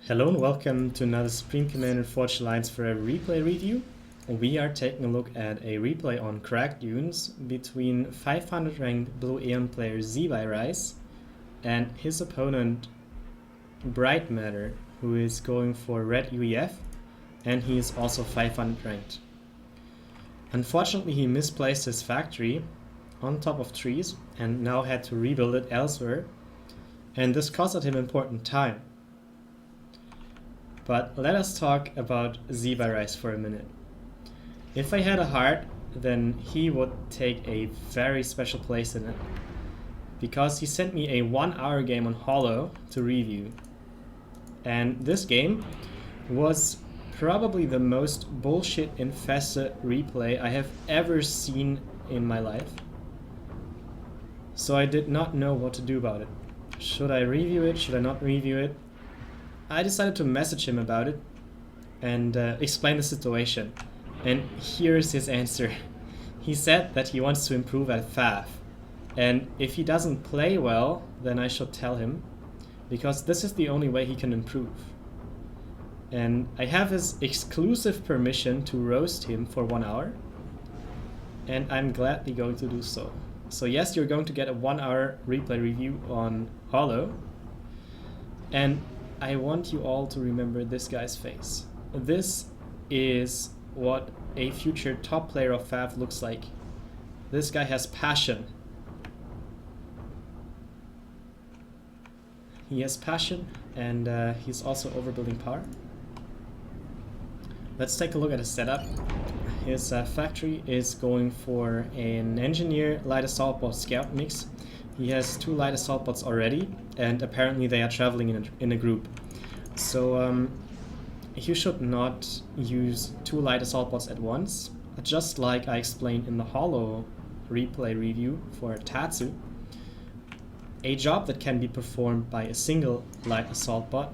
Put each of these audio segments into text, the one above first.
Hello and welcome to another Supreme Commander Forged Alliance Forever replay review. We are taking a look at a replay on Cracked Dunes between 500 ranked Blue Aeon player Z and his opponent brightmatter, who is going for Red UEF, and he is also 500 ranked. Unfortunately, he misplaced his factory on top of trees and now had to rebuild it elsewhere, and this costed him important time. But let us talk about Z for a minute. If I had a heart, then he would take a very special place in it, because he sent me a 1 hour game on Hollow to review. And this game was probably the most bullshit infested replay I have ever seen in my life. So I did not know what to do about it. Should I review it? Should I not review it? I decided to message him about it and explain the situation. And here's his answer. He said that he wants to improve at FAF. And if he doesn't play well, then I should tell him, because this is the only way he can improve. And I have his exclusive permission to roast him for 1 hour. And I'm gladly going to do so. So yes, you're going to get a 1 hour replay review on Hollow. And I want you all to remember this guy's face. This is what a future top player of FAF looks like. This guy has passion. He has passion, and he's also overbuilding power. Let's take a look at his setup. His factory is going for an engineer light assault bot scout mix. He has 2 light assault bots already, and apparently they are traveling in a group. So you should not use 2 light assault bots at once, just like I explained in the Hollow replay review for Tatsu. A job that can be performed by a single light assault bot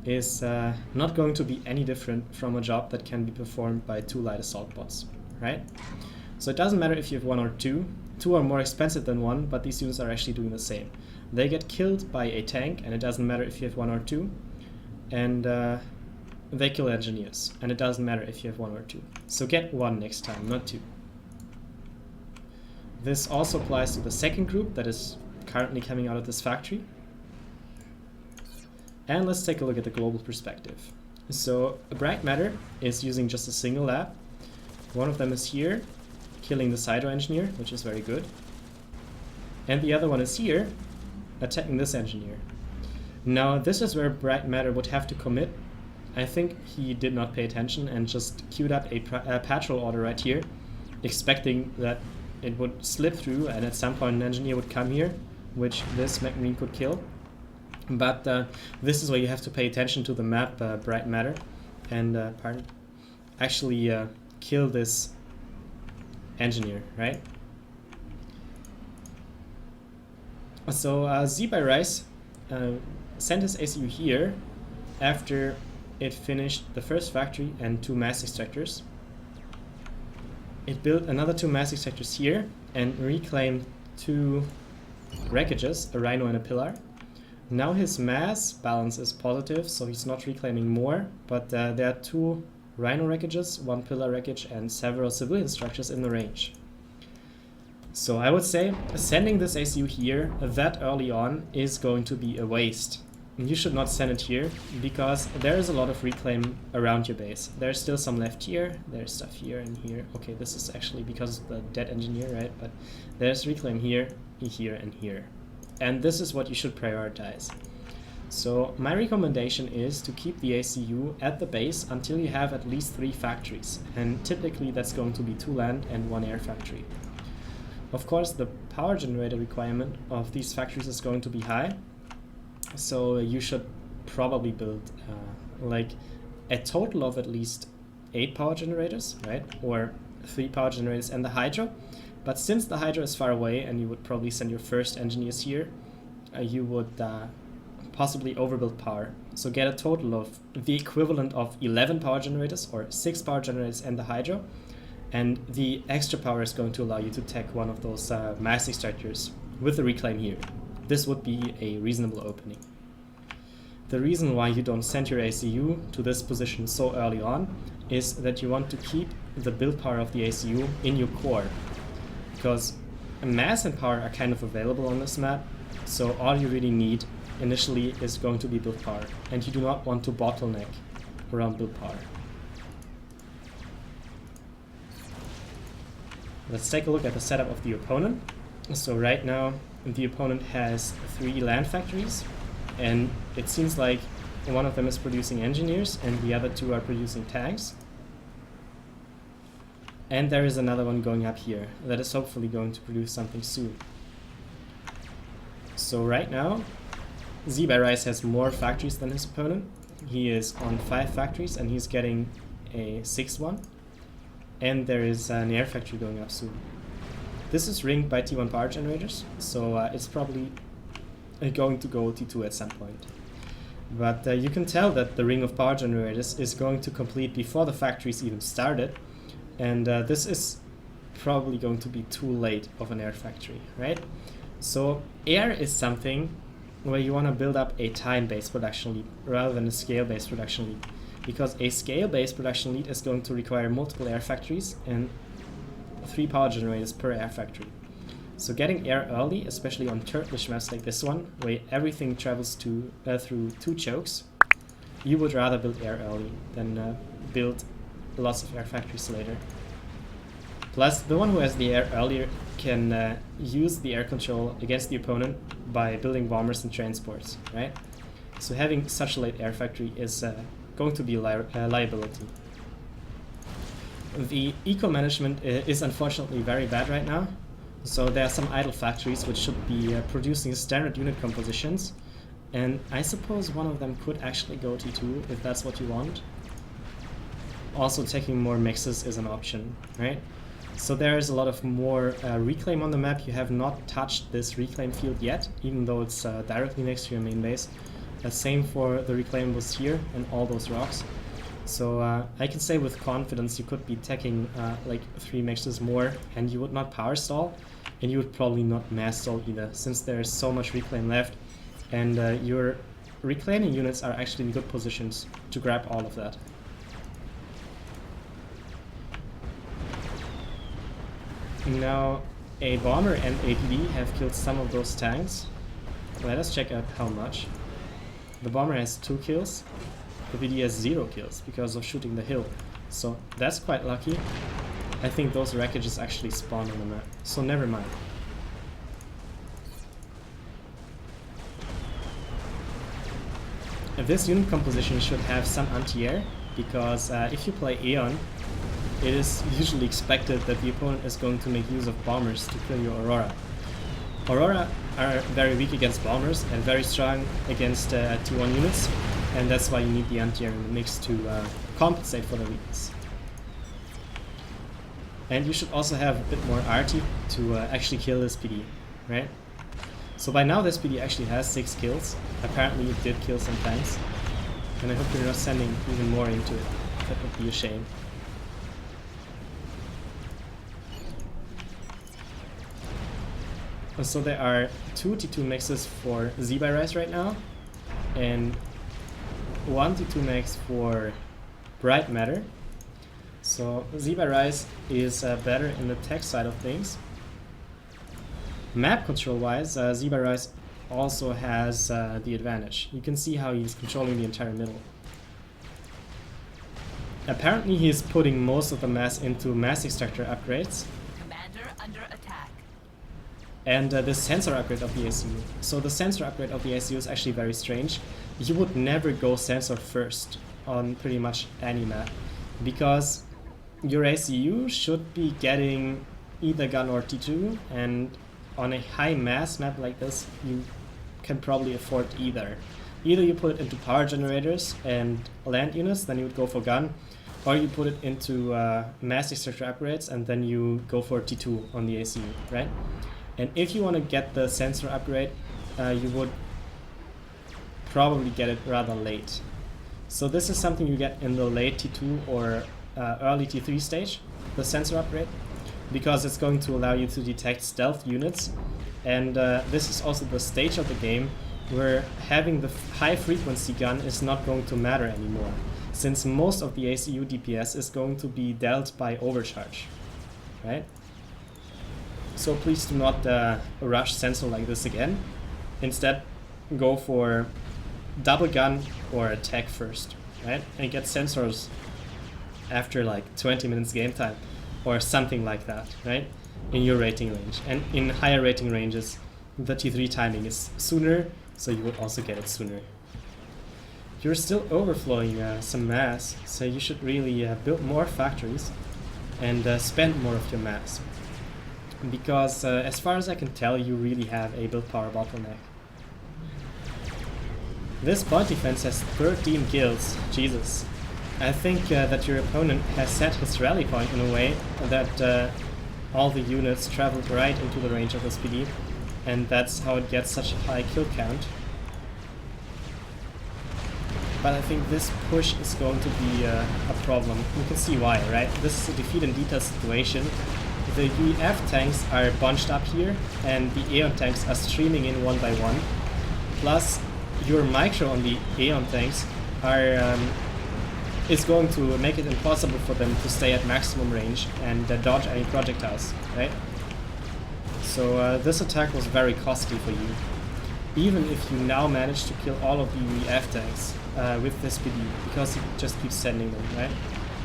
is not going to be any different from a job that can be performed by 2 light assault bots, right? So it doesn't matter if you have 1 or 2. 2 are more expensive than 1, but these units are actually doing the same. They get killed by a tank, and it doesn't matter if you have 1 or 2. And they kill engineers, and it doesn't matter if you have 1 or 2. So get 1 next time, not 2. This also applies to the second group that is currently coming out of this factory. And let's take a look at the global perspective. So brightmatter is using just a single lab. One of them is here, killing the Hydro engineer, which is very good. And the other one is here, attacking this engineer. Now this is where brightmatter would have to commit. I think he did not pay attention and just queued up a patrol order right here, expecting that it would slip through and at some point an engineer would come here, which this Marine could kill. But this is where you have to pay attention to the map, brightmatter, and actually kill this engineer, right? So Z sent his ACU here after it finished the first factory and 2 mass extractors. It built another 2 mass extractors here and reclaimed 2 wreckages, a rhino and a pillar. Now his mass balance is positive, so he's not reclaiming more, but there are 2 rhino wreckages, 1 pillar wreckage, and several civilian structures in the range. So I would say sending this ACU here that early on is going to be a waste. You should not send it here, because there is a lot of reclaim around your base. There's still some left here, there's stuff here and here. Okay, this is actually because of the dead engineer, right? But there's reclaim here, here, and here. And this is what you should prioritize. So my recommendation is to keep the ACU at the base until you have at least 3 factories. And typically that's going to be 2 land and 1 air factory. Of course, the power generator requirement of these factories is going to be high. So you should probably build like a total of at least 8 power generators, right? Or 3 power generators and the Hydro. But since the Hydro is far away and you would probably send your first engineers here, you would possibly overbuild power. So get a total of the equivalent of 11 power generators or 6 power generators and the Hydro. And the extra power is going to allow you to tech one of those mass extractors with the reclaim here. This would be a reasonable opening. the reason why you don't send your ACU to this position so early on is that you want to keep the build power of the ACU in your core. Because mass and power are kind of available on this map, so all you really need initially is going to be build power, and you do not want to bottleneck around build power. Let's take a look at the setup of the opponent. So right now the opponent has 3 land factories, and it seems like one of them is producing engineers and the other 2 are producing tanks. And there is another one going up here that is hopefully going to produce something soon. So right now ZByRise has more factories than his opponent. He is on 5 factories and he's getting a 6th one. And there is an air factory going up soon. This is ringed by T1 power generators, so it's probably going to go T2 at some point. But you can tell that the ring of power generators is going to complete before the factories even started, and this is probably going to be too late of an air factory, right? So air is something where you want to build up a time-based production lead rather than a scale-based production lead, because a scale-based production lead is going to require multiple air factories and 3 power generators per air factory. So getting air early, especially on turtlish maps like this one, where everything travels through 2 chokes, you would rather build air early than build lots of air factories later. Plus, the one who has the air earlier can use the air control against the opponent by building bombers and transports, right? So having such a late air factory is going to be a liability. The eco management is unfortunately very bad right now. So there are some idle factories which should be producing standard unit compositions, and I suppose one of them could actually go T2 if that's what you want. Also taking more mixes is an option, right? So there is a lot of more reclaim on the map. You have not touched this reclaim field yet, even though it's directly next to your main base. Same for the reclaimables here and all those rocks. So I can say with confidence you could be taking like 3 mixes more, and you would not power stall, and you would probably not mass stall either, since there is so much reclaim left, and your reclaiming units are actually in good positions to grab all of that. Now, a bomber and APD have killed some of those tanks. Let us check out how much. The bomber has 2 kills, the APD has 0 kills because of shooting the hill. So that's quite lucky. I think those wreckages actually spawn on the map, so never mind. This unit composition should have some anti-air, because if you play Aeon, it is usually expected that the opponent is going to make use of bombers to kill your Aurora. Aurora are very weak against bombers and very strong against T1 units, and that's why you need the anti-air in the mix to compensate for the weakness. And you should also have a bit more RT to actually kill this PD, right? So by now this PD actually has 6 kills. Apparently it did kill some tanks, and I hope you're not sending even more into it. That would be a shame. So there are 2 T2 mixes for ZByRise right now, and 1 T2 mix for brightmatter. So ZByRise is better in the tech side of things. Map control wise, ZByRise also has the advantage. You can see how he's controlling the entire middle. Apparently he's putting most of the mass into mass extractor upgrades. Commander under attack. And the sensor upgrade of the ACU. So the sensor upgrade of the ACU is actually very strange. You would never go sensor first on pretty much any map, because your ACU should be getting either gun or T2, and on a high mass map like this you can probably afford either. Either you put it into power generators and land units, then you would go for gun, or you put it into mass extractor upgrades and then you go for T2 on the ACU, right? And if you want to get the sensor upgrade, you would probably get it rather late. So this is something you get in the late T2 or early T3 stage, the sensor upgrade, because it's going to allow you to detect stealth units, and this is also the stage of the game where having the high frequency gun is not going to matter anymore, since most of the ACU DPS is going to be dealt by overcharge, right? So please do not rush sensor like this again. Instead, go for double gun or attack first, right? And get sensors after like 20 minutes game time or something like that, right? In your rating range. And in higher rating ranges, the T3 timing is sooner, so you will also get it sooner. You're still overflowing some mass, so you should really build more factories and spend more of your mass. Because as far as I can tell, you really have a build power bottleneck. This point defense has 13 kills, Jesus. I think that your opponent has set his rally point in a way that all the units traveled right into the range of this PD, and that's how it gets such a high kill count. But I think this push is going to be a problem. You can see why, right? This is a defeat in detail situation. The UEF tanks are bunched up here, and the Aeon tanks are streaming in one by one. Plus, your micro on the Aeon tanks are is going to make it impossible for them to stay at maximum range and dodge any projectiles, right? So this attack was very costly for you. Even if you now manage to kill all of the UEF tanks with this PD, because he just keeps sending them, right?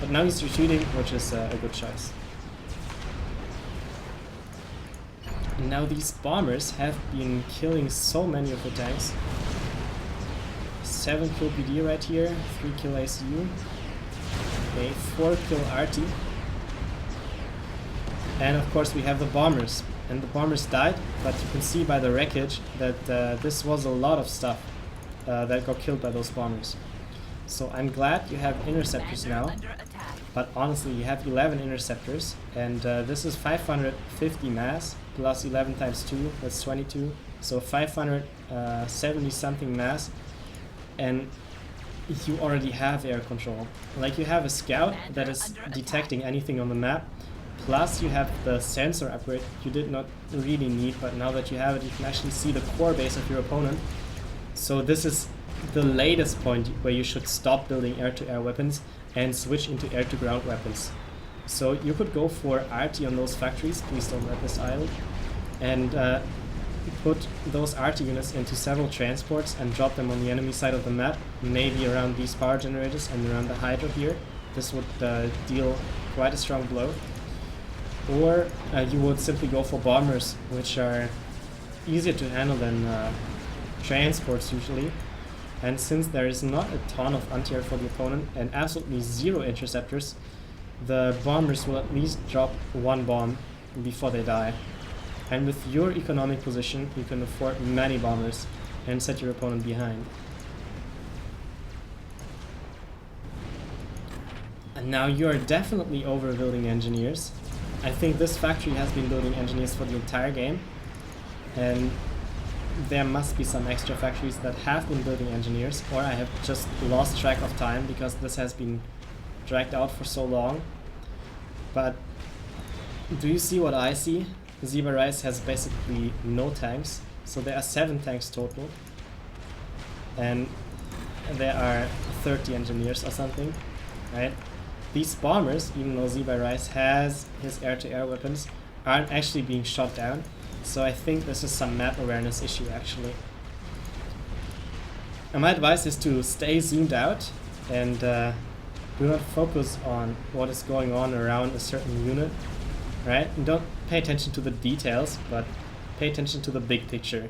But now he's retreating, which is a good choice. And now these bombers have been killing so many of the tanks. 7 kill PD right here, 3 kill ACU, okay, 4 kill RT. And of course we have the bombers. And the bombers died, but you can see by the wreckage that this was a lot of stuff that got killed by those bombers. So I'm glad you have interceptors now. But honestly, you have 11 interceptors, and this is 550 mass, plus 11 times 2, that's 22. So 570 something mass, and you already have air control. Like, you have a scout that is detecting anything on the map, plus you have the sensor upgrade you did not really need, but now that you have it, you can actually see the core base of your opponent. So this is the latest point where you should stop building air-to-air weapons and switch into air-to-ground weapons. So you could go for RT on those factories, please don't let this idle, and put those RT units into several transports and drop them on the enemy side of the map, maybe around these power generators and around the Hydra here. This would deal quite a strong blow. Or you would simply go for bombers, which are easier to handle than transports usually. And since there is not a ton of anti-air for the opponent and absolutely zero interceptors, the bombers will at least drop one bomb before they die. And with your economic position, you can afford many bombers and set your opponent behind. And now you are definitely overbuilding engineers. I think this factory has been building engineers for the entire game, and there must be some extra factories that have been building engineers, or I have just lost track of time because this has been dragged out for so long. But do you see what I see? Zebra Rise has basically no tanks, so there are 7 tanks total, and there are 30 engineers or something, right? These bombers, even though Zebra Rise has his air-to-air weapons, aren't actually being shot down. So I think this is some map awareness issue actually. And my advice is to stay zoomed out and do not focus on what is going on around a certain unit, right? And don't pay attention to the details, but pay attention to the big picture.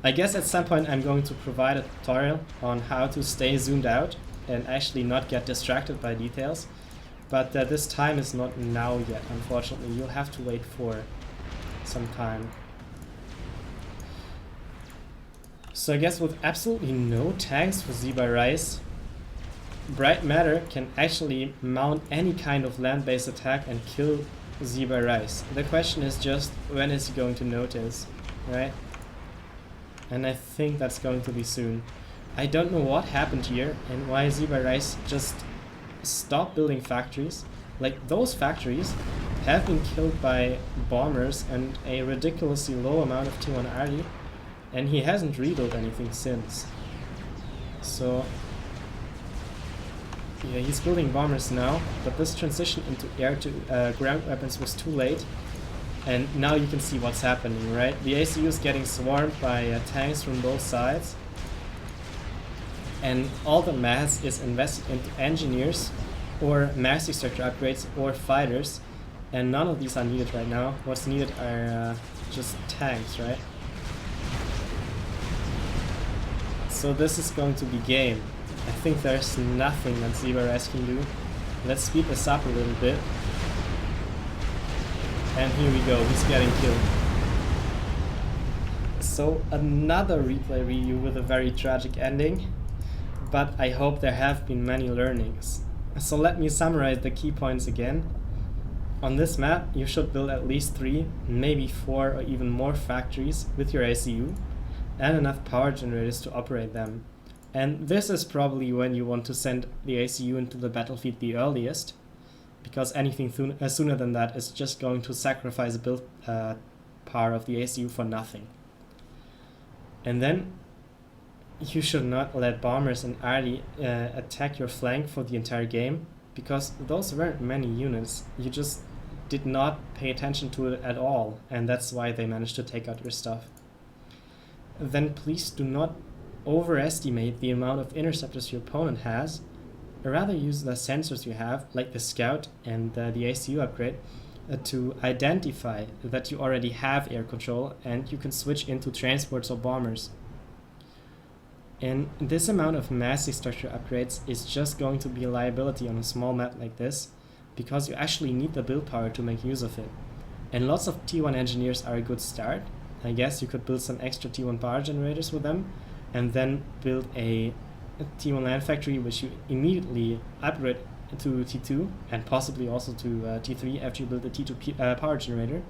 I guess at some point I'm going to provide a tutorial on how to stay zoomed out and actually not get distracted by details. But this time is not now yet, unfortunately. You'll have to wait for some time. So I guess with absolutely no tanks for Zebra Rise, brightmatter can actually mount any kind of land-based attack and kill Zebra Rise. The question is just, when is he going to notice, right? And I think that's going to be soon. I don't know what happened here and why Zebra Rise just stopped building factories. Like, those factories have been killed by bombers and a ridiculously low amount of T1 RD, and he hasn't rebuilt anything since. So yeah, he's building bombers now, but this transition into air to ground weapons was too late. And now you can see what's happening, right? The ACU is getting swarmed by tanks from both sides. And all the mass is invested into engineers or mass extractor upgrades or fighters. And none of these are needed right now. What's needed are just tanks, right? So this is going to be game. I think there's nothing that Zebrares can do. Let's speed this up a little bit. And here we go, he's getting killed. So another replay review with a very tragic ending, but I hope there have been many learnings. So let me summarize the key points again. On this map, you should build at least 3, maybe 4 or even more factories with your ACU, and enough power generators to operate them. And this is probably when you want to send the ACU into the battlefield the earliest, because anything sooner than that is just going to sacrifice build power of the ACU for nothing. And then you should not let bombers and arty attack your flank for the entire game, because those weren't many units. You just did not pay attention to it at all, and that's why they managed to take out your stuff. Then please do not overestimate the amount of interceptors your opponent has. Rather use the sensors you have, like the scout and the ACU upgrade, to identify that you already have air control and you can switch into transports or bombers. And this amount of mass structure upgrades is just going to be a liability on a small map like this, because you actually need the build power to make use of it. And lots of T1 engineers are a good start. I guess you could build some extra T1 power generators with them, and then build a T1 land factory which you immediately upgrade to T2 and possibly also to T3 after you build a T2 power generator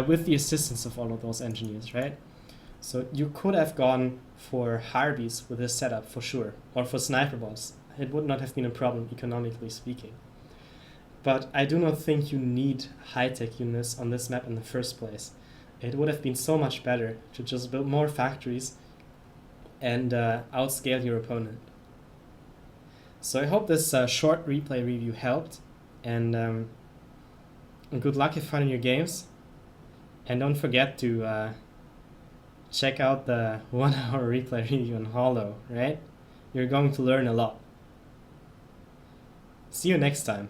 with the assistance of all of those engineers, right? So you could have gone for Harbies with this setup for sure, or for sniper bots. It would not have been a problem economically speaking. But I do not think you need high-tech units on this map in the first place. It would have been so much better to just build more factories and outscale your opponent. So I hope this short replay review helped, and good luck and fun in your games. And don't forget to check out the 1 hour replay review on Holo, right? You're going to learn a lot. See you next time.